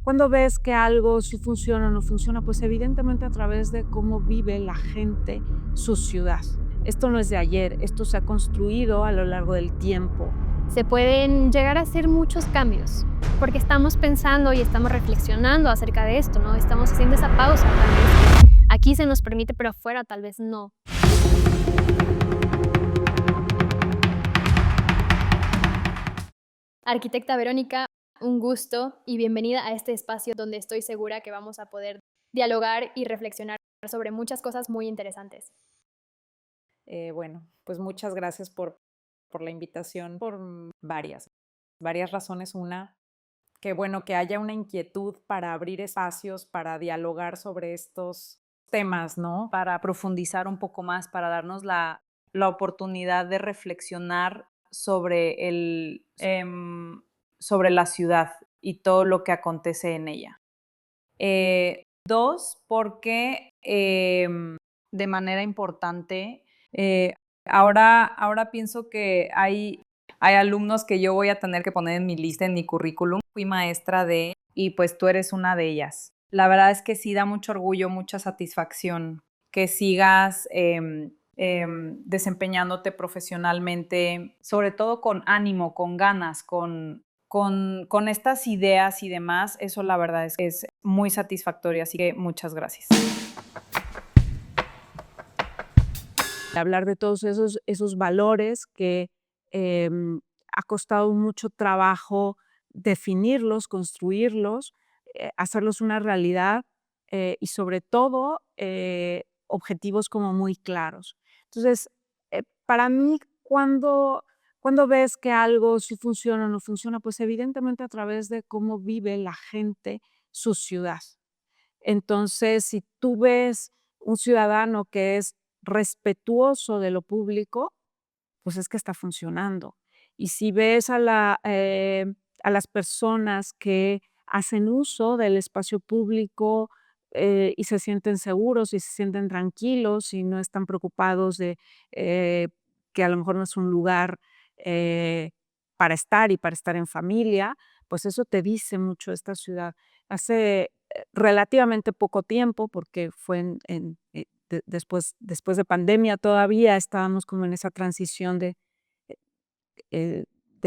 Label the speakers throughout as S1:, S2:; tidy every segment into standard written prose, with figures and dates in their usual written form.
S1: ¿Cuándo ves que algo sí funciona o no funciona? Pues evidentemente a través de cómo vive la gente su ciudad. Esto no es de ayer, esto se ha construido a lo largo del tiempo.
S2: Se pueden llegar a hacer muchos cambios, porque estamos pensando y estamos reflexionando acerca de esto, ¿no? Estamos haciendo esa pausa, tal vez aquí se nos permite, pero afuera tal vez no. Arquitecta Verónica, un gusto y bienvenida a este espacio donde estoy segura que vamos a poder dialogar y reflexionar sobre muchas cosas muy interesantes.
S3: Bueno, pues muchas gracias por la invitación, por varias razones. Una, que bueno, que haya una inquietud para abrir espacios, para dialogar sobre estos temas, ¿no? Para profundizar un poco más, para darnos la oportunidad de reflexionar sobre sobre la ciudad y todo lo que acontece en ella. Dos, porque de manera importante, ahora pienso que hay alumnos que yo voy a tener que poner en mi lista, en mi currículum. Fui maestra y pues tú eres una de ellas. La verdad es que sí da mucho orgullo, mucha satisfacción que sigas desempeñándote profesionalmente, sobre todo con ánimo, con ganas, con estas ideas y demás. Eso la verdad es que es muy satisfactorio, así que muchas gracias.
S1: Hablar de todos esos valores que ha costado mucho trabajo definirlos, construirlos, hacerlos una realidad y sobre todo objetivos como muy claros. Entonces, para mí, cuando ves que algo sí funciona o no funciona, pues evidentemente a través de cómo vive la gente su ciudad. Entonces, si tú ves un ciudadano que es respetuoso de lo público, pues es que está funcionando. Y si ves a las personas que hacen uso del espacio público, y se sienten seguros y se sienten tranquilos y no están preocupados de, eh, que a lo mejor no es un lugar, eh, para estar en familia, pues eso te dice mucho esta ciudad. Hace, relativamente poco tiempo, porque fue después de pandemia todavía estábamos como en esa transición de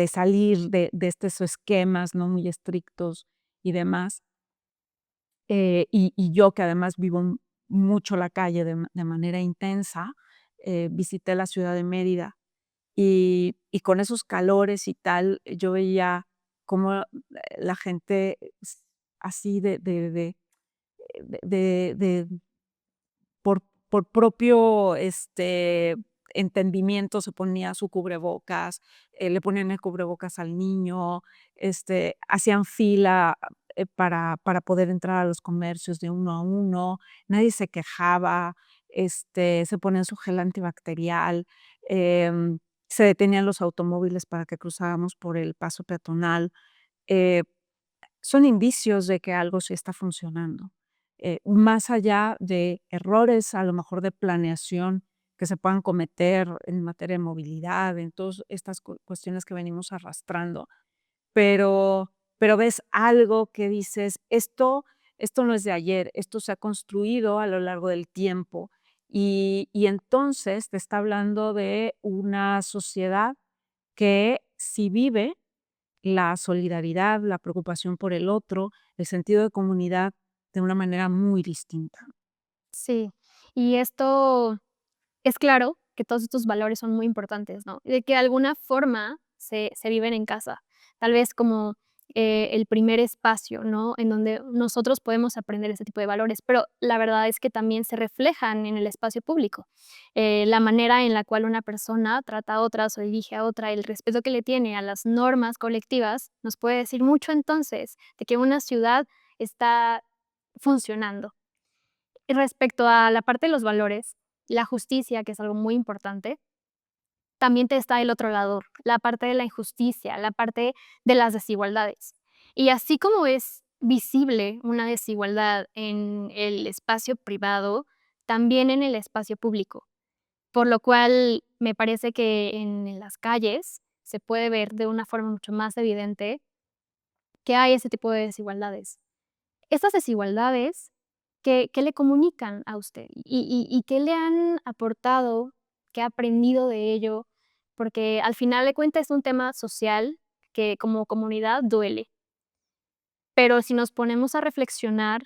S1: salir de estos esquemas, ¿no? Muy estrictos y demás. Y yo que además vivo mucho la calle de manera intensa, visité la ciudad de Mérida y con esos calores y tal, yo veía cómo la gente así de por por propio, entendimiento se ponía su cubrebocas, le ponían el cubrebocas al niño, hacían fila, para poder entrar a los comercios de uno a uno, nadie se quejaba, se ponían su gel antibacterial, se detenían los automóviles para que cruzáramos por el paso peatonal. eh Son indicios de que algo sí está funcionando, más allá de errores, a lo mejor de planeación que se puedan cometer en materia de movilidad, en todas estas cuestiones que venimos arrastrando, pero ves algo que dices: "Esto no es de ayer, esto se ha construido a lo largo del tiempo", y entonces te está hablando de una sociedad que si vive la solidaridad, la preocupación por el otro, el sentido de comunidad de una manera muy distinta.
S2: Sí, y esto es claro que todos estos valores son muy importantes, ¿no? De que de alguna forma se viven en casa, tal vez como, el primer espacio, ¿no? En donde nosotros podemos aprender ese tipo de valores, pero la verdad es que también se reflejan en el espacio público. La manera en la cual una persona trata a otras o dirige a otra, el respeto que le tiene a las normas colectivas, nos puede decir mucho entonces de que una ciudad está funcionando. Y respecto a la parte de los valores, la justicia, que es algo muy importante, también te está el otro lado, la parte de la injusticia, la parte de las desigualdades. Y así como es visible una desigualdad en el espacio privado, también en el espacio público, por lo cual me parece que en las calles se puede ver de una forma mucho más evidente que hay ese tipo de desigualdades. Estas desigualdades, ¿qué le comunican a usted? ¿Y qué le han aportado? ¿Qué ha aprendido de ello? Porque al final de cuentas es un tema social que como comunidad duele, pero si nos ponemos a reflexionar,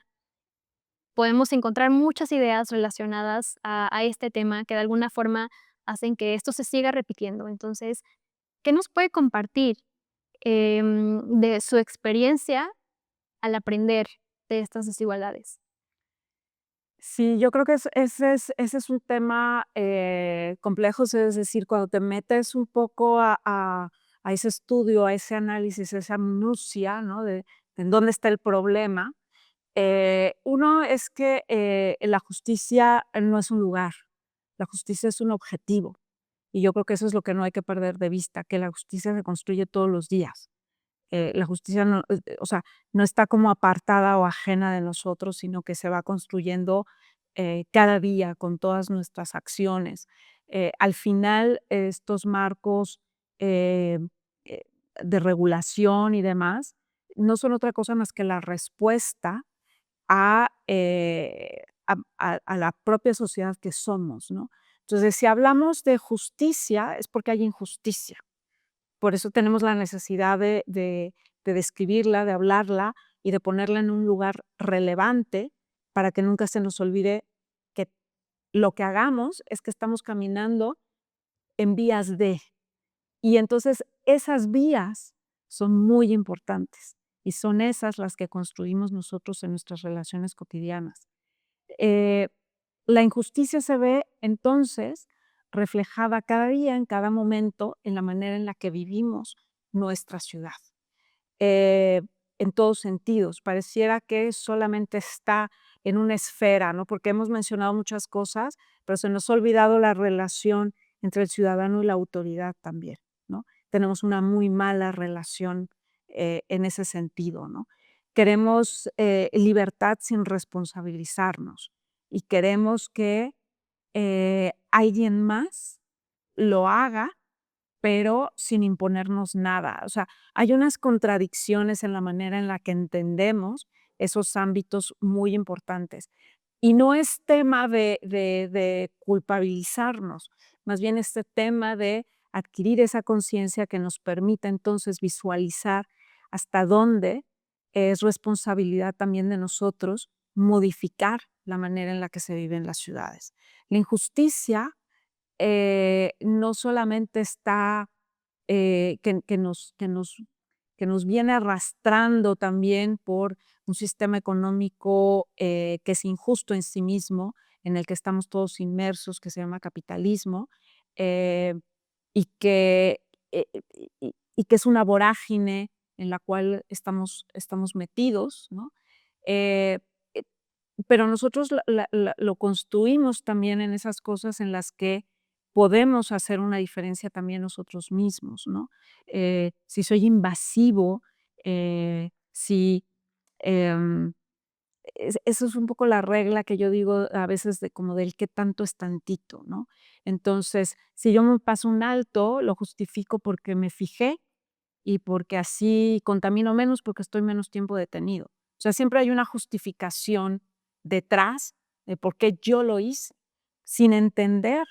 S2: podemos encontrar muchas ideas relacionadas a este tema que de alguna forma hacen que esto se siga repitiendo. Entonces, ¿qué nos puede compartir, de su experiencia al aprender de estas desigualdades?
S1: Sí, yo creo que ese es un tema complejo, es decir, cuando te metes un poco a ese estudio, a ese análisis, a esa minucia, ¿no? De en dónde está el problema. Uno es que la justicia no es un lugar, la justicia es un objetivo. Y yo creo que eso es lo que no hay que perder de vista, que la justicia se construye todos los días. La justicia no, o sea, no está como apartada o ajena de nosotros, sino que se va construyendo cada día con todas nuestras acciones. Al final, estos marcos eh, eh, de regulación y demás no son otra cosa más que la respuesta a la propia sociedad que somos, ¿no? Entonces, si hablamos de justicia, es porque hay injusticia. Por eso tenemos la necesidad de describirla, de hablarla y de ponerla en un lugar relevante para que nunca se nos olvide que lo que hagamos es que estamos caminando en vías de. Y entonces esas vías son muy importantes y son esas las que construimos nosotros en nuestras relaciones cotidianas. Eh, la injusticia se ve entonces reflejada cada día, en cada momento, en la manera en la que vivimos nuestra ciudad. Eh, en todos sentidos, pareciera que solamente está en una esfera, ¿no? Porque hemos mencionado muchas cosas, pero se nos ha olvidado la relación entre el ciudadano y la autoridad también, ¿no? Tenemos una muy mala relación en ese sentido, ¿no? Queremos libertad sin responsabilizarnos y queremos que alguien más lo haga, pero sin imponernos nada. O sea, hay unas contradicciones en la manera en la que entendemos esos ámbitos muy importantes. Y no es tema de culpabilizarnos, más bien este tema de adquirir esa conciencia que nos permita entonces visualizar hasta dónde es responsabilidad también de nosotros modificar la manera en la que se vive en las ciudades. La injusticia no solamente está, que nos viene arrastrando también por un sistema económico que es injusto en sí mismo, en el que estamos todos inmersos, que se llama capitalismo, eh, y, que, y que es una vorágine en la cual estamos metidos, ¿no? Eh, eh, pero nosotros lo construimos también en esas cosas en las que podemos hacer una diferencia también nosotros mismos, ¿no? Si soy invasivo, si, em, eso es un poco la regla que yo digo a veces de como del qué tanto es tantito, ¿no? Entonces, si yo me paso un alto, lo justifico porque me fijé y porque así contamino menos, porque estoy menos tiempo detenido. O sea, siempre hay una justificación detrás de por qué yo lo hice, sin entender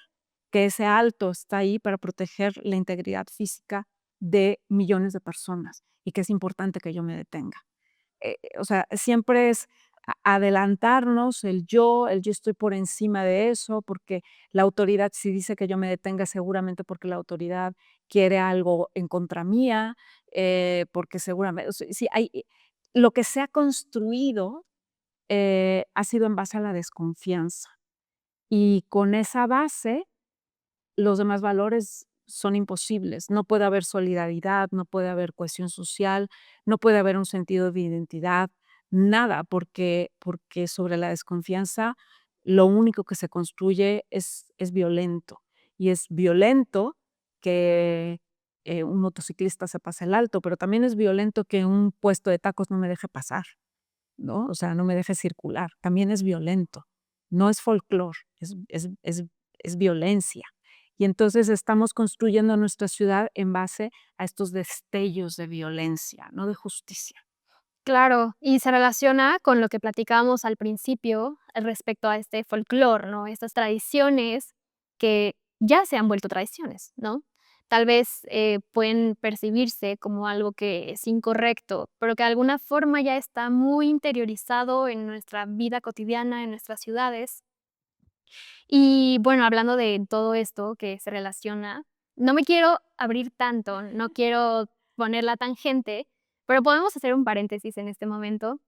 S1: que ese alto está ahí para proteger la integridad física de millones de personas y que es importante que yo me detenga. O sea, siempre es adelantarnos, el yo estoy por encima de eso, porque la autoridad si dice que yo me detenga, seguramente porque la autoridad quiere algo en contra mía, porque seguramente, o sea, sí, lo que se ha construido ha sido en base a la desconfianza. Y con esa base los demás valores son imposibles. No puede haber solidaridad, no puede haber cohesión social, no puede haber un sentido de identidad, nada, porque sobre la desconfianza lo único que se construye es violento. Y es violento que un motociclista se pase el alto, pero también es violento que un puesto de tacos no me deje pasar, ¿no? O sea, no me deje circular. También es violento. No es folclore, es violencia. Y entonces estamos construyendo nuestra ciudad en base a estos destellos de violencia, no de justicia.
S2: Claro, y se relaciona con lo que platicábamos al principio respecto a este folclore, ¿no? Estas tradiciones que ya se han vuelto tradiciones, ¿no? Tal vez, pueden percibirse como algo que es incorrecto, pero que de alguna forma ya está muy interiorizado en nuestra vida cotidiana, en nuestras ciudades. Y bueno, hablando de todo esto que se relaciona, no me quiero abrir tanto, no quiero poner la tangente, pero podemos hacer un paréntesis en este momento,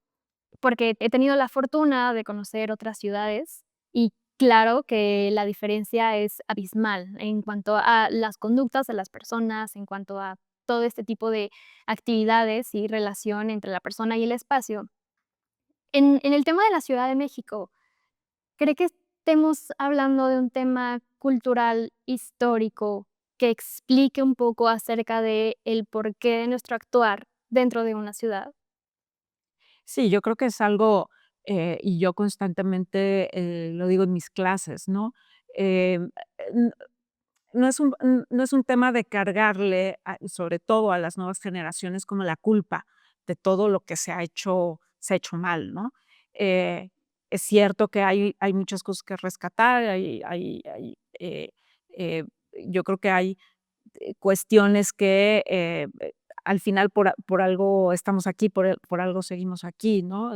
S2: porque he tenido la fortuna de conocer otras ciudades y claro que la diferencia es abismal en cuanto a las conductas de las personas, en cuanto a todo este tipo de actividades y relación entre la persona y el espacio. En el tema de la Ciudad de México, ¿cree que estemos hablando de un tema cultural, histórico, que explique un poco acerca de el porqué de nuestro actuar dentro de una ciudad?
S1: Sí, yo creo que es algo, y yo constantemente, lo digo en mis clases, ¿no? Em, n no es un tema de cargarle, sobre todo a las nuevas generaciones, como la culpa de todo lo que se ha hecho mal, ¿no? Eh, es cierto que hay muchas cosas que rescatar, eh, yo creo que hay cuestiones que, al final por algo estamos aquí, por algo seguimos aquí, ¿no?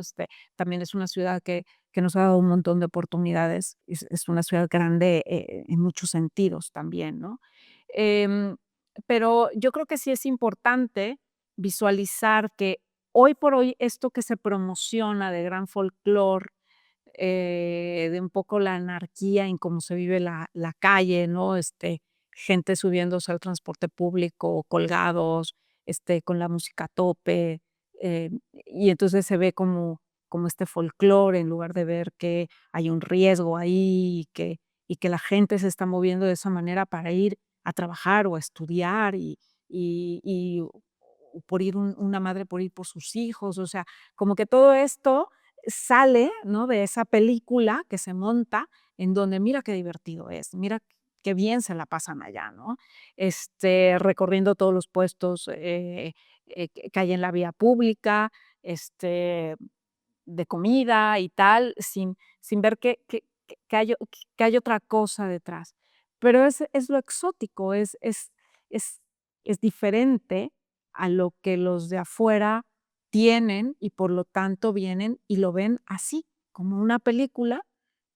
S1: También es una ciudad que nos ha dado un montón de oportunidades, es una ciudad grande, en muchos sentidos también, ¿no? Em, pero yo creo que sí es importante visualizar que hoy por hoy esto que se promociona de gran folclore, de un poco la anarquía en cómo se vive la calle, ¿no? Gente subiéndose al transporte público, colgados, con la música a tope, y entonces se ve como este folclore en lugar de ver que hay un riesgo ahí y que la gente se está moviendo de esa manera para ir a trabajar o a estudiar o por ir una madre por ir por sus hijos, o sea, como que todo esto sale, ¿no? De esa película que se monta en donde mira qué divertido es, mira qué bien se la pasan allá, ¿no? Recorriendo todos los puestos, que hay en la vía pública, este, de comida y tal, sin ver que hay otra cosa detrás. Pero es lo exótico, es es diferente a lo que los de afuera tienen y por lo tanto vienen y lo ven así, como una película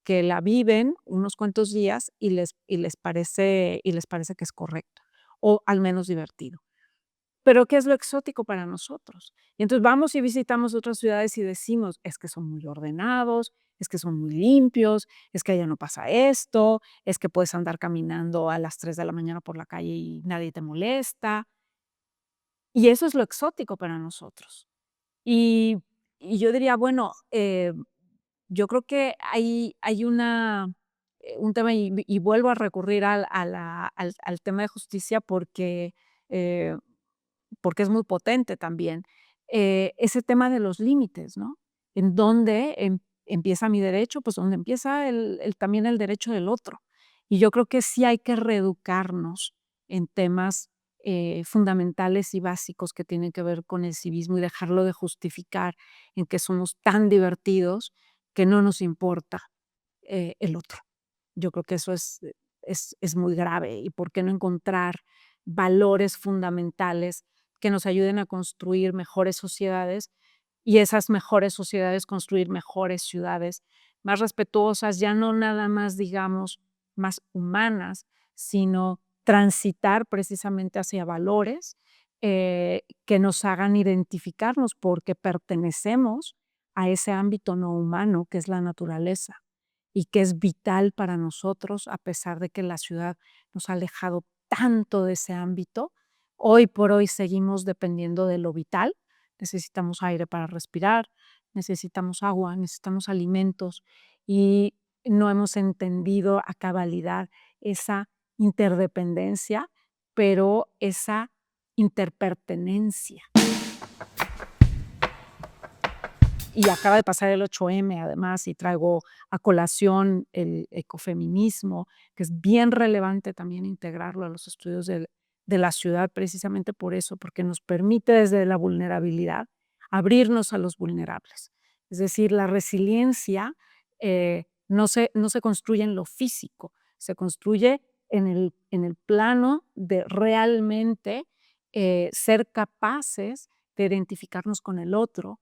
S1: que la viven unos cuantos días y les parece que es correcto, o al menos divertido. Pero, ¿qué es lo exótico para nosotros? Y entonces vamos y visitamos otras ciudades y decimos: "Es que son muy ordenados, es que son muy limpios, es que allá no pasa esto, es que puedes andar caminando a las 3 de la mañana por la calle y nadie te molesta". Y eso es lo exótico para nosotros. Y y yo diría, bueno, yo creo que hay un tema y vuelvo a recurrir al tema de justicia eh porque es muy potente también, ese tema de los límites, ¿no? En dónde empieza mi derecho, pues donde empieza también el derecho del otro. Y yo creo que sí hay que reeducarnos en temas fundamentales y básicos que tienen que ver con el civismo y dejarlo de justificar en que somos tan divertidos que no nos importa el otro. Yo creo que eso es muy grave, y por qué no encontrar valores fundamentales que nos ayuden a construir mejores sociedades, y esas mejores sociedades construir mejores ciudades, más respetuosas, ya no nada más, digamos, más humanas, sino transitar precisamente hacia valores, que nos hagan identificarnos porque pertenecemos a ese ámbito no humano que es la naturaleza y que es vital para nosotros, a pesar de que la ciudad nos ha alejado tanto de ese ámbito. Hoy por hoy seguimos dependiendo de lo vital. Necesitamos aire para respirar, necesitamos agua, necesitamos alimentos y no hemos entendido a cabalidad esa interdependencia, pero esa interpertenencia. Y acaba de pasar el 8M además, y traigo a colación el ecofeminismo, que es bien relevante también integrarlo a los estudios de la ciudad, precisamente por eso, porque nos permite desde la vulnerabilidad abrirnos a los vulnerables. Es decir, la resiliencia no se construye en lo físico, se construye en el plano de realmente ser capaces de identificarnos con el otro,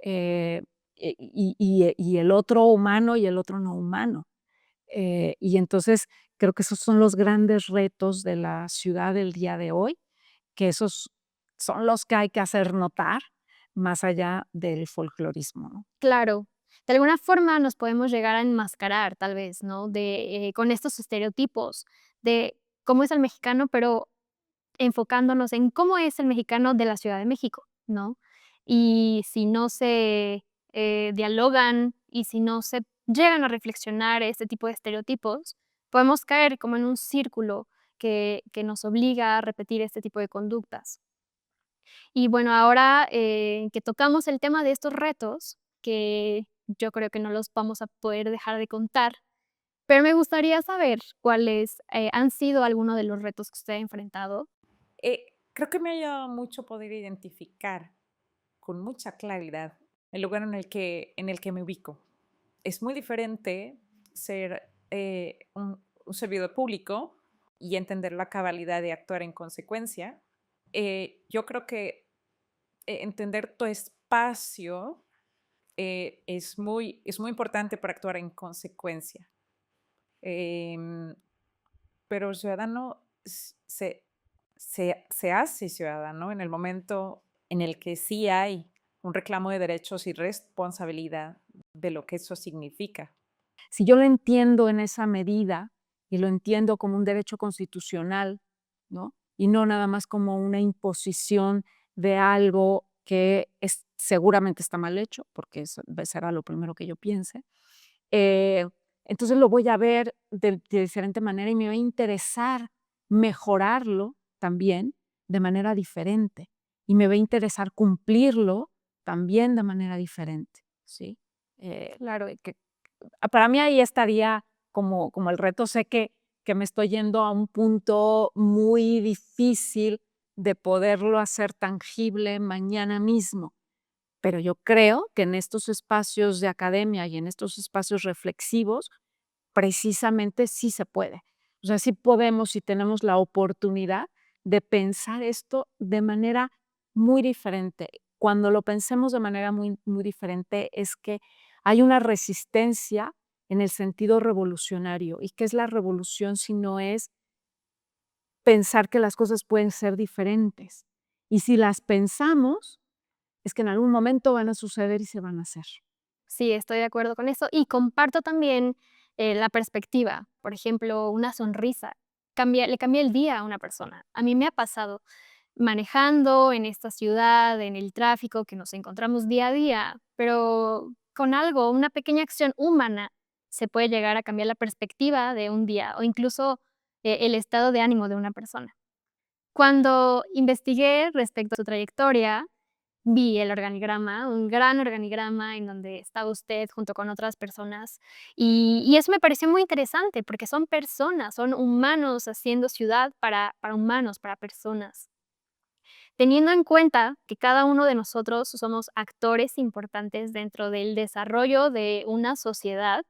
S1: y el otro humano y el otro no humano. Y entonces creo que esos son los grandes retos de la ciudad del día de hoy, que esos son los que hay que hacer notar más allá del folclorismo, ¿no?
S2: Claro, de alguna forma nos podemos llegar a enmascarar, tal vez, ¿no? Con estos estereotipos de cómo es el mexicano, pero enfocándonos en cómo es el mexicano de la Ciudad de México, ¿no? Y si no se dialogan y si no se llegan a reflexionar este tipo de estereotipos, podemos caer como en un círculo que nos obliga a repetir este tipo de conductas. Y bueno, ahora que tocamos el tema de estos retos, que yo creo que no los vamos a poder dejar de contar, pero me gustaría saber cuáles han sido algunos de los retos que usted ha enfrentado.
S3: Creo que me ha ayudado mucho poder identificar con mucha claridad el lugar en el que me ubico. Es muy diferente ser un servidor público y entender la cabalidad de actuar en consecuencia. Yo creo que entender tu espacio es muy importante para actuar en consecuencia. Em, pero el ciudadano se hace ciudadano en el momento en el que sí hay un reclamo de derechos y responsabilidad de lo que eso significa.
S1: Si yo lo entiendo en esa medida y lo entiendo como un derecho constitucional, ¿no? Y no nada más como una imposición de algo que seguramente está mal hecho, porque eso será lo primero que yo piense, eh, entonces lo voy a ver de diferente manera y me va a interesar mejorarlo también de manera diferente y me va a interesar cumplirlo también de manera diferente, ¿sí? Claro, que para mí ahí estaría como el reto. Sé que me estoy yendo a un punto muy difícil de poderlo hacer tangible mañana mismo, pero yo creo que en estos espacios de academia y en estos espacios reflexivos, precisamente sí se puede. O sea, sí podemos y tenemos la oportunidad de pensar esto de manera muy diferente. Cuando lo pensemos de manera muy diferente es que hay una resistencia en el sentido revolucionario. ¿Y qué es la revolución si no es pensar que las cosas pueden ser diferentes? Y si las pensamos, es que en algún momento van a suceder y se van a hacer.
S2: Sí, estoy de acuerdo con eso y comparto también la perspectiva. Por ejemplo, una sonrisa le cambia el día a una persona. A mí me ha pasado manejando en esta ciudad, en el tráfico que nos encontramos día a día, pero con algo, una pequeña acción humana, se puede llegar a cambiar la perspectiva de un día o incluso el estado de ánimo de una persona. Cuando investigué respecto a su trayectoria, vi el organigrama, un gran organigrama en donde está usted junto con otras personas, y eso me pareció muy interesante, porque son personas, son humanos haciendo ciudad para humanos, para personas. Teniendo en cuenta que cada uno de nosotros somos actores importantes dentro del desarrollo de una sociedad,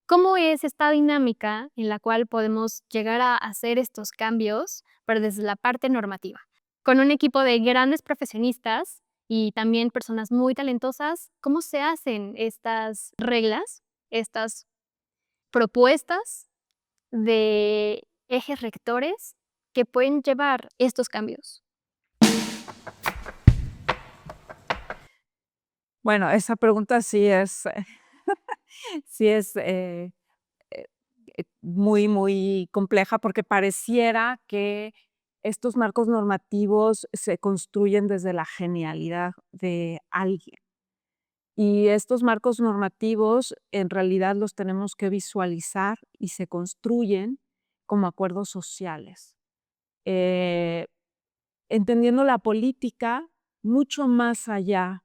S2: ¿cómo es esta dinámica en la cual podemos llegar a hacer estos cambios, pero desde la parte normativa? Con un equipo de grandes profesionistas y también personas muy talentosas, ¿cómo se hacen estas reglas, estas propuestas de ejes rectores que pueden llevar estos cambios?
S1: Bueno, esa pregunta sí es, sí es muy compleja porque pareciera que estos marcos normativos se construyen desde la genialidad de alguien. Y estos marcos normativos en realidad los tenemos que visualizar y se construyen como acuerdos sociales. Eh, Entendiendo la política mucho más allá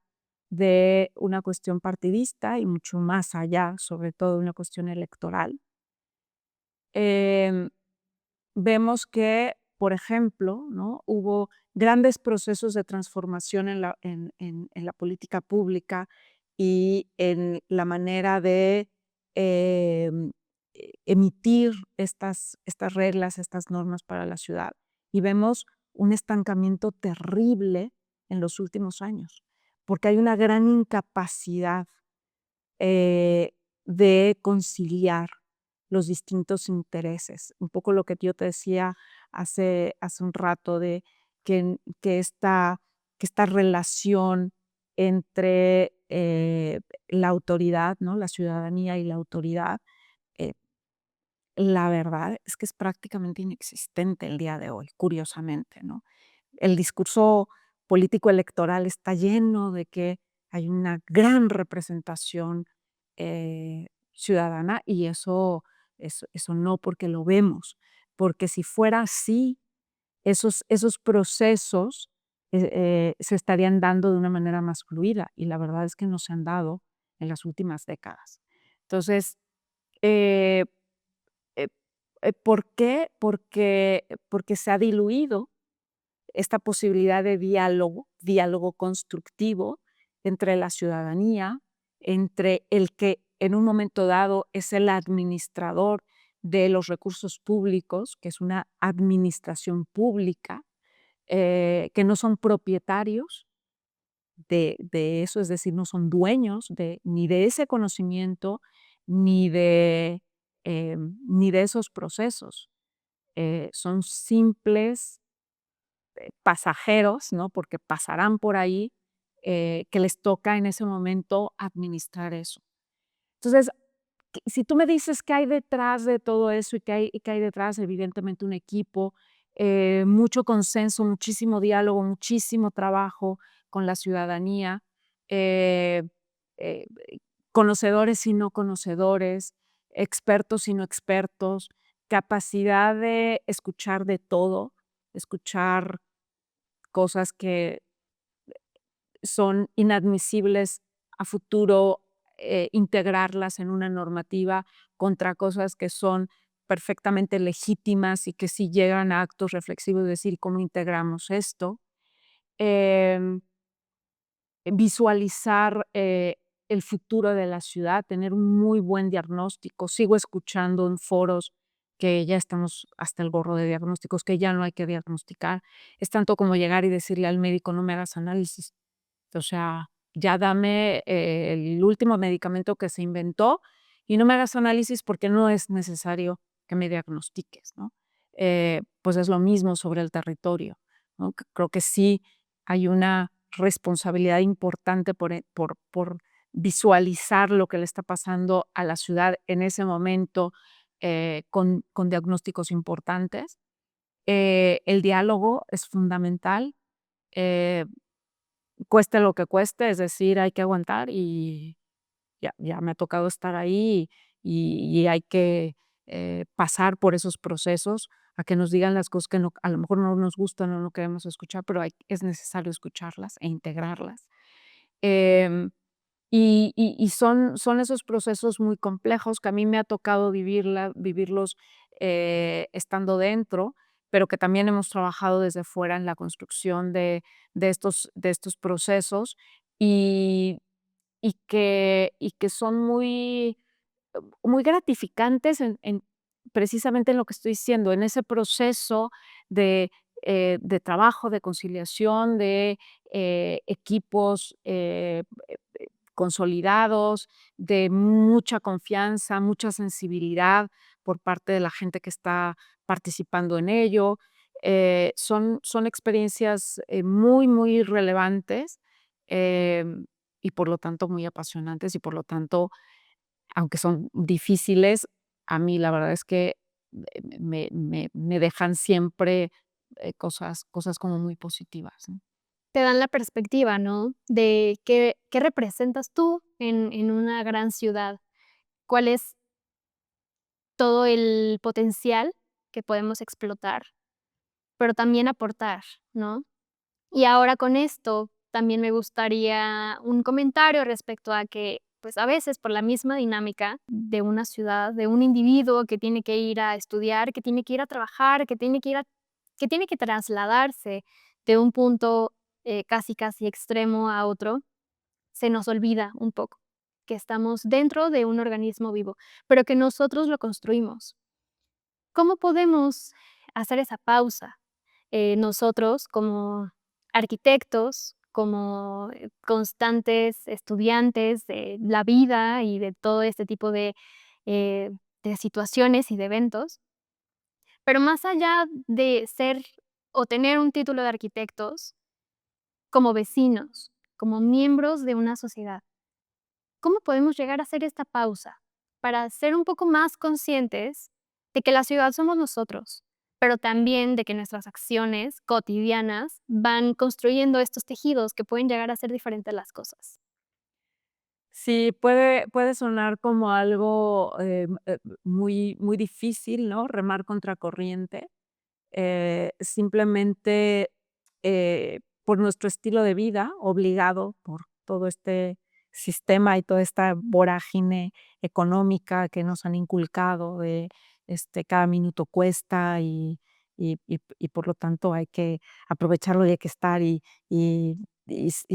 S1: de una cuestión partidista y mucho más allá, sobre todo, de una cuestión electoral. Em, Vemos que por ejemplo, ¿no? Hubo grandes procesos de transformación en la política pública y en la manera de emitir estas reglas, estas normas para la ciudad. Y vemos un estancamiento terrible en los últimos años, porque hay una gran incapacidad de conciliar los distintos intereses. Un poco lo que yo te decía hace un rato de que esta relación entre la autoridad, ¿no? La ciudadanía y la autoridad, eh, la verdad es que es prácticamente inexistente el día de hoy, curiosamente, ¿no? El discurso político electoral está lleno de que hay una gran representación ciudadana y eso no porque lo vemos, porque si fuera así, esos procesos se estarían dando de una manera más fluida y la verdad es que no se han dado en las últimas décadas. Entonces, eh, eh, ¿por qué? Porque se ha diluido esta posibilidad de diálogo constructivo entre la ciudadanía, entre el que en un momento dado es el administrador de los recursos públicos, que es una administración pública, que no son propietarios de eso, es decir, no son dueños ni de ese conocimiento, ni de esos procesos. Son simples pasajeros, ¿no? Porque pasarán por ahí, que les toca en ese momento administrar eso. Entonces, si tú me dices qué hay detrás de todo eso y qué hay detrás, evidentemente un equipo, mucho consenso, muchísimo diálogo, muchísimo trabajo con la ciudadanía, eh, eh, conocedores y no conocedores, expertos y no expertos, capacidad de escuchar de todo, escuchar cosas que son inadmisibles a futuro, integrarlas en una normativa contra cosas que son perfectamente legítimas y que sí llegan a actos reflexivos, de decir, ¿cómo integramos esto? Em, Visualizar el futuro de la ciudad, tener un muy buen diagnóstico. Sigo escuchando en foros que ya estamos hasta el gorro de diagnósticos, que ya no hay que diagnosticar. Es tanto como llegar y decirle al médico, no me hagas análisis. O sea, ya dame el último medicamento que se inventó y no me hagas análisis porque no es necesario que me diagnostiques, ¿no? Pues es lo mismo sobre el territorio, ¿no? Creo que sí hay una responsabilidad importante por visualizar lo que le está pasando a la ciudad en ese momento con diagnósticos importantes. El diálogo es fundamental. eh, Cueste lo que cueste, es decir, hay que aguantar y ya me ha tocado estar ahí y hay que, pasar por esos procesos a que nos digan las cosas que no a lo mejor no nos gustan o no queremos escuchar, pero es necesario escucharlas e integrarlas. Em, y son esos procesos muy complejos que a mí me ha tocado vivirlos, estando dentro, pero que también hemos trabajado desde fuera en la construcción de estos procesos y y que son muy gratificantes precisamente en lo que estoy diciendo, en ese proceso de trabajo, de conciliación, de equipos consolidados, de mucha confianza, mucha sensibilidad por parte de la gente que está participando en ello. Son experiencias muy, muy relevantes y por lo tanto muy apasionantes y por lo tanto, aunque son difíciles, a mí la verdad es que me dejan siempre cosas como muy positivas, ¿no?
S2: Te dan la perspectiva, ¿no? De qué representas tú en una gran ciudad, cuál es todo el potencial que podemos explotar, pero también aportar, ¿no? Y ahora con esto, también me gustaría un comentario respecto a que, pues, a veces por la misma dinámica de una ciudad, de un individuo que tiene que ir a estudiar, que tiene que ir a trabajar, que tiene que ir a que tiene que trasladarse de un punto casi casi extremo a otro, se nos olvida un poco que estamos dentro de un organismo vivo, pero que nosotros lo construimos. ¿Cómo podemos hacer esa pausa? Nosotros como arquitectos, como constantes estudiantes de la vida y de todo este tipo eh, de situaciones y de eventos, pero más allá de ser o tener un título de arquitectos, como vecinos, como miembros de una sociedad, ¿cómo podemos llegar a hacer esta pausa para ser un poco más conscientes de que la ciudad somos nosotros, pero también de que nuestras acciones cotidianas van construyendo estos tejidos que pueden llegar a ser diferentes las cosas?
S1: Sí, puede sonar como algo, muy difícil, ¿no? Remar contracorriente, simplemente, por nuestro estilo de vida, obligado por todo este sistema y toda esta vorágine económica que nos han inculcado de, cada minuto cuesta y por lo tanto hay que aprovecharlo y hay que estar y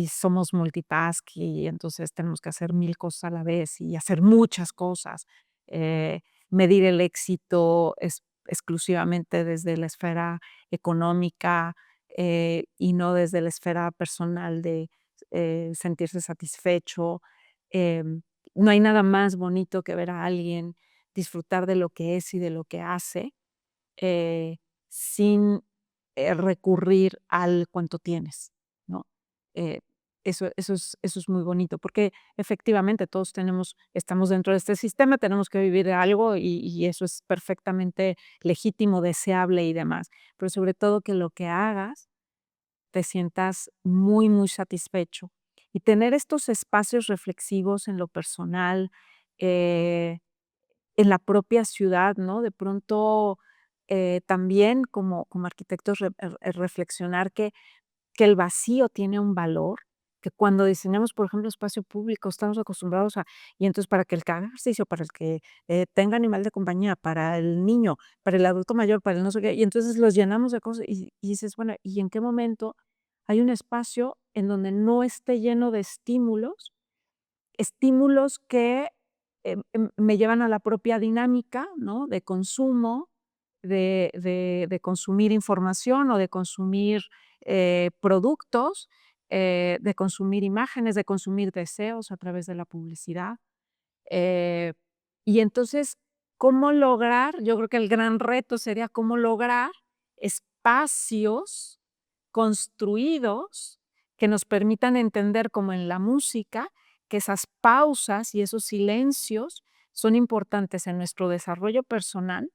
S1: somos multitask y entonces tenemos que hacer 1000 cosas a la vez y hacer muchas cosas, medir el éxito exclusivamente desde la esfera económica, y no desde la esfera personal de, sentirse satisfecho. Em, no hay nada más bonito que ver a alguien disfrutar de lo que es y de lo que hace, eh, sin, recurrir al cuánto tienes, ¿no? Eh, eso es muy bonito, porque efectivamente todos estamos dentro de este sistema, tenemos que vivir de algo y eso es perfectamente legítimo, deseable y demás. Pero sobre todo que lo que hagas te sientas muy, muy satisfecho. Y tener estos espacios reflexivos en lo personal, eh, en la propia ciudad, ¿no? De pronto, también como arquitectos reflexionar que el vacío tiene un valor, que cuando diseñamos, por ejemplo, espacio público, estamos acostumbrados y entonces para que el que haga ejercicio, para el que, tenga animal de compañía, para el niño, para el adulto mayor, para el no sé qué, y entonces los llenamos de cosas y dices, bueno, ¿y en qué momento hay un espacio en donde no esté lleno de estímulos? Estímulos que, me llevan a la propia dinámica, ¿no? De consumo, de consumir información o de consumir, productos, de consumir imágenes, de consumir deseos a través de la publicidad. Eh, y entonces, ¿cómo lograr? Yo creo que el gran reto sería cómo lograr espacios construidos que nos permitan entender, como en la música, que esas pausas y esos silencios son importantes en nuestro desarrollo personal,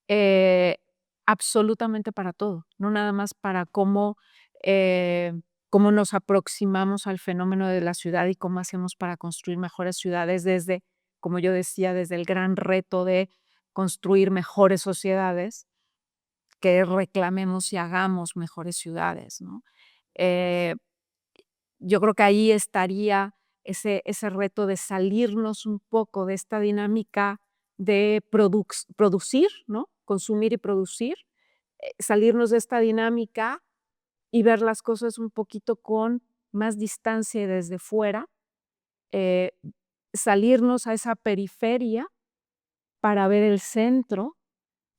S1: eh, absolutamente para todo, no nada más para eh, cómo nos aproximamos al fenómeno de la ciudad y cómo hacemos para construir mejores ciudades desde, como yo decía, desde el gran reto de construir mejores sociedades, que reclamemos y hagamos mejores ciudades, ¿no? Eh, yo creo que ahí estaría ese reto de salirnos un poco de esta dinámica de producir, ¿no? Consumir y producir, salirnos de esta dinámica y ver las cosas un poquito con más distancia y desde fuera, eh, salirnos a esa periferia para ver el centro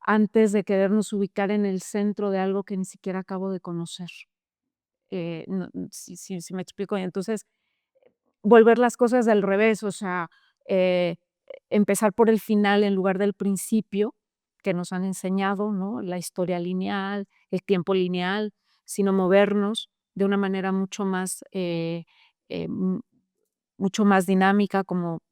S1: antes de querernos ubicar en el centro de algo que ni siquiera acabo de conocer. No, si me explico. Y entonces, volver las cosas del revés, o sea, eh, empezar por el final en lugar del principio, que nos han enseñado, ¿no? La historia lineal, el tiempo lineal, sino movernos de una manera eh, m mucho más dinámica, como,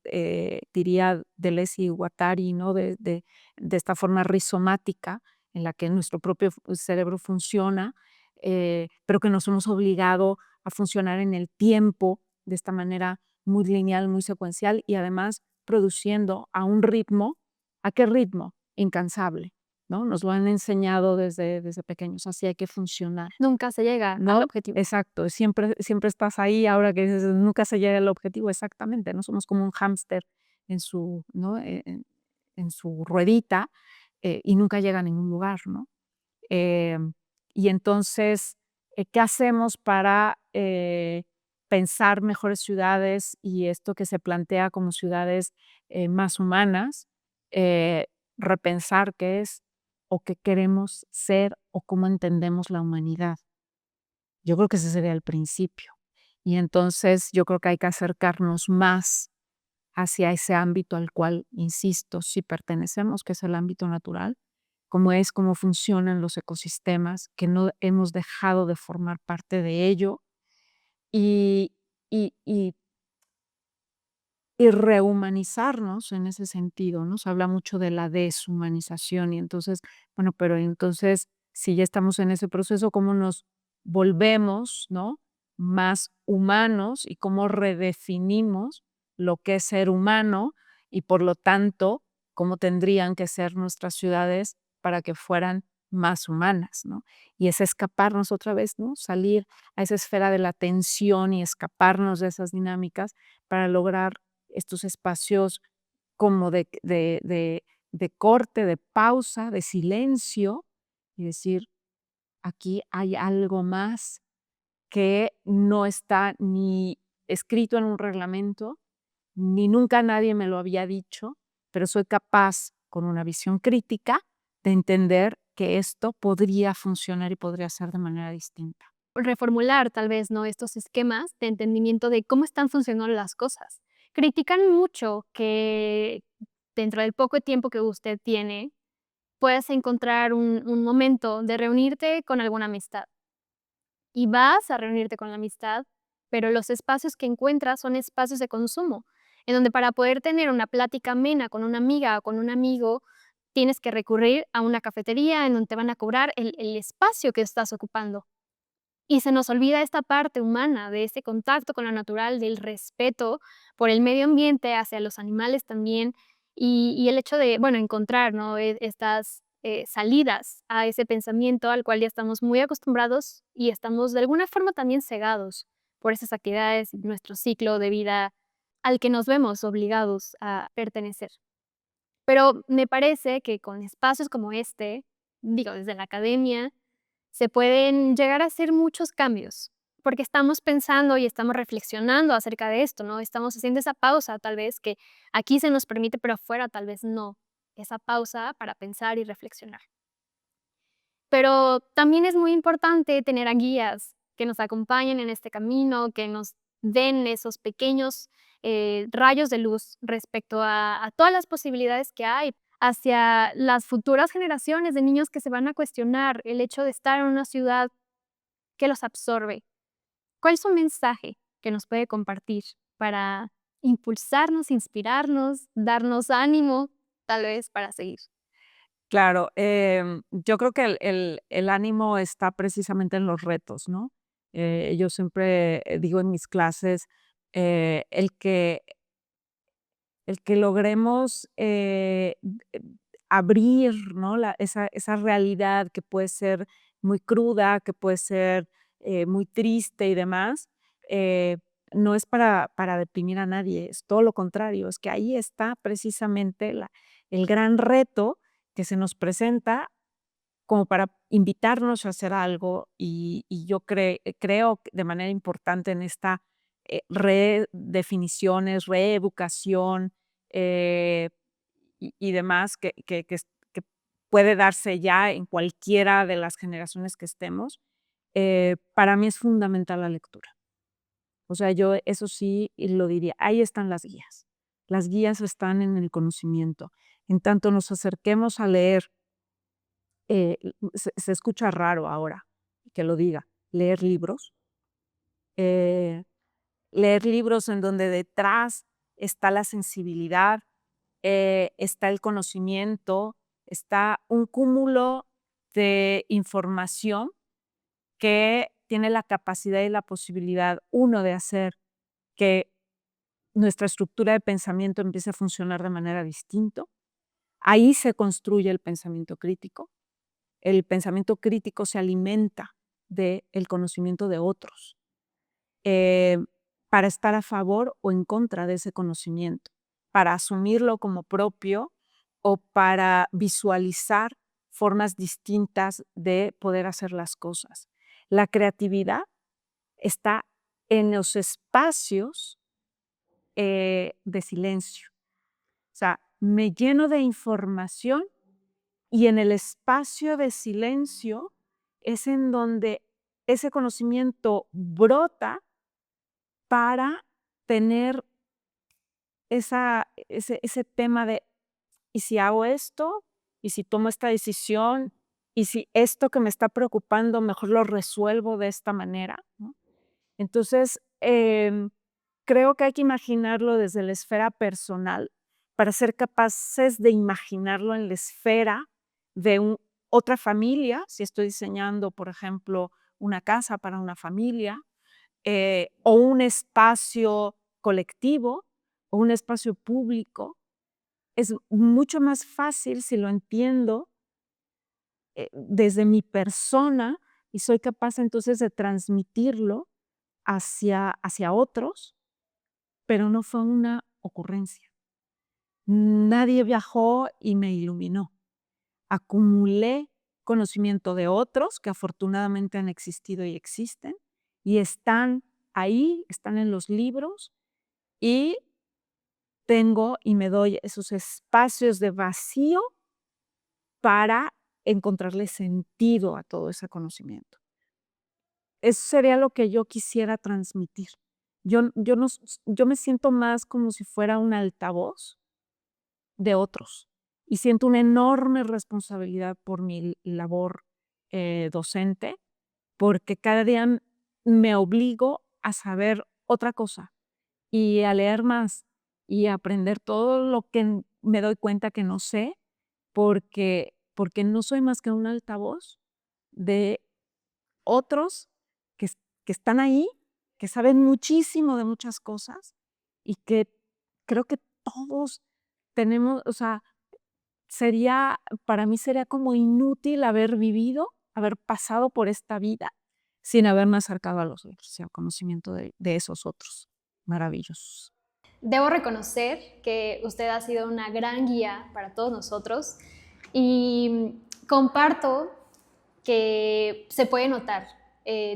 S1: diría Deleuze y Guattari, ¿no? De esta forma rizomática en la que nuestro propio cerebro funciona, pero que nos hemos obligado a funcionar en el tiempo de esta manera muy lineal, muy secuencial y además produciendo a un ritmo. ¿A qué ritmo? Incansable, ¿no? Nos lo han enseñado desde pequeños, así hay que funcionar,
S2: Nunca se llega al
S1: ¿no?
S2: objetivo.
S1: Exacto, siempre estás ahí, ahora que dices: "Nunca se llega al objetivo", exactamente, no somos como un hámster en su, ¿no? En su ruedita, y nunca llega a ningún lugar, ¿no? Y entonces, ¿qué hacemos para pensar mejores ciudades y esto que se plantea como ciudades más humanas? Repensar qué es o qué queremos ser o cómo entendemos la humanidad. Yo creo que ese sería el principio. Y entonces yo creo que hay que acercarnos más hacia ese ámbito al cual, insisto, sí pertenecemos, que es el ámbito natural, cómo funcionan los ecosistemas, que no hemos dejado de formar parte de ello y, y, y, y rehumanizarnos en ese sentido, ¿no? Se habla mucho de la deshumanización y entonces, bueno, pero entonces, si ya estamos en ese proceso, ¿cómo nos volvemos, ¿no?, más humanos y cómo redefinimos lo que es ser humano y por lo tanto, cómo tendrían que ser nuestras ciudades para que fueran más humanas, ¿no? Y es escaparnos otra vez, ¿no? Salir a esa esfera de la tensión y escaparnos de esas dinámicas para lograr estos espacios como de corte, de pausa, de silencio y decir, aquí hay algo más que no está ni escrito en un reglamento, ni nunca nadie me lo había dicho, pero soy capaz, con una visión crítica, de entender que esto podría funcionar y podría ser de manera distinta.
S2: Reformular tal vez, ¿no?, estos esquemas de entendimiento de cómo están funcionando las cosas. Critican mucho que dentro del poco tiempo que usted tiene, puedas encontrar un momento de reunirte con alguna amistad. Y vas a reunirte con la amistad, pero los espacios que encuentras son espacios de consumo, en donde para poder tener una plática amena con una amiga o con un amigo, tienes que recurrir a una cafetería en donde te van a cobrar el espacio que estás ocupando. Y se nos olvida esta parte humana de ese contacto con lo natural, del respeto por el medio ambiente, hacia los animales también, y el hecho de, bueno, encontrar, ¿no?, estas salidas a ese pensamiento al cual ya estamos muy acostumbrados y estamos de alguna forma también cegados por esas actividades, nuestro ciclo de vida al que nos vemos obligados a pertenecer. Pero me parece que con espacios como este, digo, desde la academia, se pueden llegar a hacer muchos cambios, porque estamos pensando y estamos reflexionando acerca de esto, ¿no? Estamos haciendo esa pausa, tal vez, que aquí se nos permite, pero afuera tal vez no. Esa pausa para pensar y reflexionar. Pero también es muy importante tener a guías que nos acompañen en este camino, que nos den esos pequeños rayos de luz respecto a todas las posibilidades que hay hacia las futuras generaciones de niños que se van a cuestionar el hecho de estar en una ciudad que los absorbe. ¿Cuál es un mensaje que nos puede compartir para impulsarnos, inspirarnos, darnos ánimo, tal vez, para seguir?
S1: Claro, yo creo que el ánimo está precisamente en los retos, ¿no? Yo siempre digo en mis clases, eh, el que el que logremos, abrir, ¿no?, esa realidad que puede ser muy cruda, que puede ser, muy triste y demás, eh, no es para deprimir a nadie, es todo lo contrario, es que ahí está precisamente el gran reto que se nos presenta como para invitarnos a hacer algo y yo creo de manera importante en esta, redefiniciones, reeducación, eh, y demás que puede darse ya en cualquiera de las generaciones que estemos, para mí es fundamental la lectura. O sea, yo eso sí lo diría, ahí están las guías. Las guías están en el conocimiento. En tanto nos acerquemos a leer se escucha raro ahora que lo diga, eh, leer libros en donde detrás está la sensibilidad, está el conocimiento, está un cúmulo de información que tiene la capacidad y la posibilidad, uno, de hacer que nuestra estructura de pensamiento empiece a funcionar de manera distinta. Ahí se construye el pensamiento crítico. El pensamiento crítico se alimenta del conocimiento de otros, eh, para estar a favor o en contra de ese conocimiento, para asumirlo como propio o para visualizar formas distintas de poder hacer las cosas. La creatividad está en los espacios de silencio. O sea, me lleno de información y en el espacio de silencio es en donde ese conocimiento brota para tener ese tema de, ¿y si hago esto? ¿Y si tomo esta decisión? ¿Y si esto que me está preocupando mejor lo resuelvo de esta manera? ¿No? Entonces, creo que hay que imaginarlo desde la esfera personal para ser capaces de imaginarlo en la esfera de otra familia, si estoy diseñando, por ejemplo, una casa para una familia, o un espacio colectivo o un espacio público. Es mucho más fácil si lo entiendo desde mi persona y soy capaz entonces de transmitirlo hacia otros, pero no fue una ocurrencia. Nadie viajó y me iluminó. Acumulé conocimiento de otros que afortunadamente han existido y existen y están ahí, están en los libros y tengo y me doy esos espacios de vacío para encontrarle sentido a todo ese conocimiento. Eso sería lo que yo quisiera transmitir. Yo no s yo me siento más como si fuera un altavoz de otros, y siento una enorme responsabilidad por mi labor, docente, porque cada día me obligo a saber otra cosa, y a leer más, y a aprender todo lo que me doy cuenta que no sé, porque no soy más que un altavoz de otros que están ahí, que saben muchísimo de muchas cosas y que creo que todos tenemos, o sea, para mí sería como inútil haber vivido, haber pasado por esta vida sin haberme acercado a los otros, y al conocimiento de esos otros maravillosos.
S2: Debo reconocer que usted ha sido una gran guía para todos nosotros y comparto que se puede notar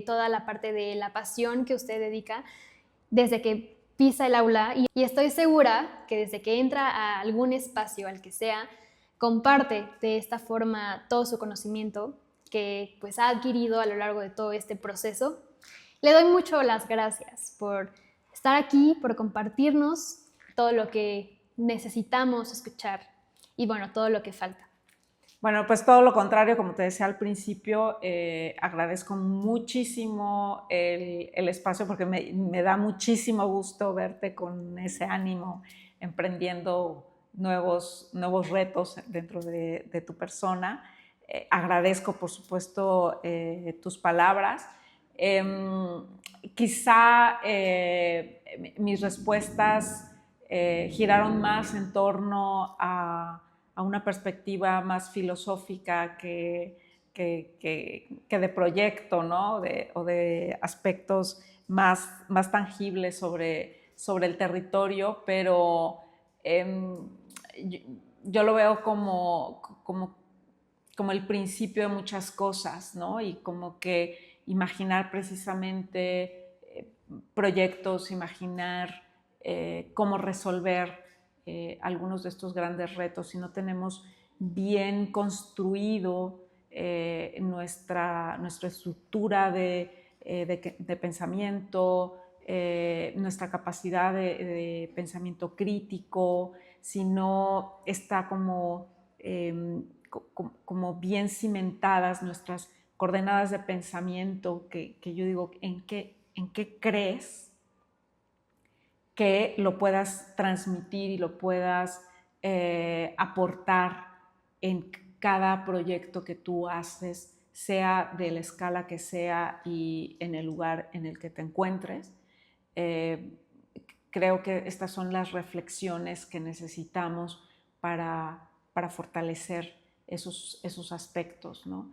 S2: toda la parte de la pasión que usted dedica desde que pisa el aula y estoy segura que desde que entra a algún espacio, al que sea, comparte de esta forma todo su conocimiento que pues ha adquirido a lo largo de todo este proceso. Le doy mucho las gracias por estar aquí, por compartirnos todo lo que necesitamos escuchar y bueno, todo lo que falta.
S3: Bueno, pues todo lo contrario, como te decía al principio, agradezco muchísimo el espacio porque me da muchísimo gusto verte con ese ánimo, emprendiendo nuevos retos dentro de tu persona. Agradezco, por supuesto, tus palabras. Quizá mis respuestas giraron más en torno a una perspectiva más filosófica que de proyecto, ¿no? O de aspectos más tangibles sobre el territorio, pero yo lo veo como el principio de muchas cosas, ¿no? Y como que imaginar precisamente proyectos, imaginar cómo resolver algunos de estos grandes retos si no tenemos bien construido nuestra estructura de pensamiento, nuestra capacidad de pensamiento crítico, si no está como bien cimentadas nuestras coordenadas de pensamiento, que yo digo, ¿en qué crees? Que lo puedas transmitir y lo puedas aportar en cada proyecto que tú haces, sea de la escala que sea y en el lugar en el que te encuentres. Creo que estas son las reflexiones que necesitamos para fortalecer esos aspectos, ¿no?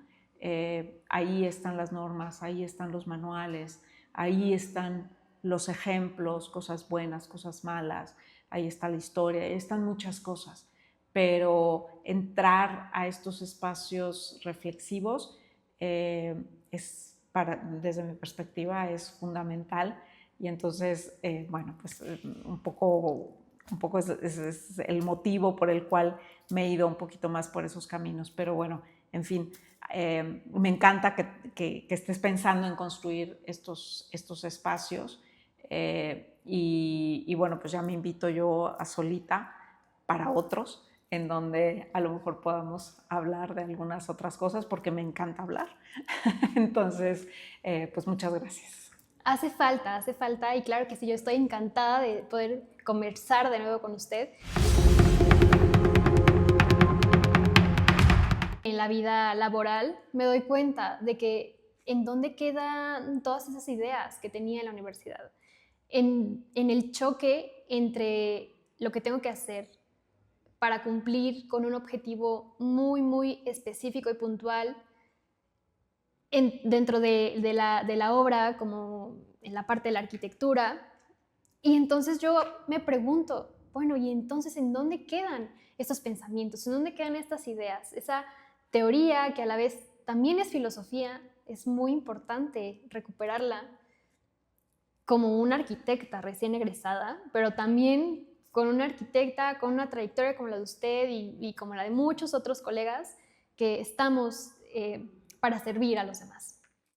S3: Ahí están las normas, ahí están los manuales, ahí están los ejemplos, cosas buenas, cosas malas, ahí está la historia, ahí están muchas cosas, pero entrar a estos espacios reflexivos desde mi perspectiva es fundamental. Y entonces, bueno, pues un poco es el motivo por el cual me he ido un poquito más por esos caminos. Pero bueno, en fin, me encanta que estés pensando en construir estos espacios. Y bueno, pues ya me invito yo a solita para otros, en donde a lo mejor podamos hablar de algunas otras cosas, porque me encanta hablar. Entonces, pues muchas gracias.
S2: Hace falta, y claro que sí, yo estoy encantada de poder conversar de nuevo con usted. En la vida laboral me doy cuenta de que en dónde quedan todas esas ideas que tenía en la universidad. En el choque entre lo que tengo que hacer para cumplir con un objetivo muy, muy específico y puntual dentro de la obra, como en la parte de la arquitectura. Y entonces yo me pregunto, bueno, ¿y entonces en dónde quedan estos pensamientos? ¿En dónde quedan estas ideas? Esa teoría que a la vez también es filosofía, es muy importante recuperarla como una arquitecta recién egresada, pero también con una arquitecta con una trayectoria como la de usted y como la de muchos otros colegas que estamos para servir a los demás.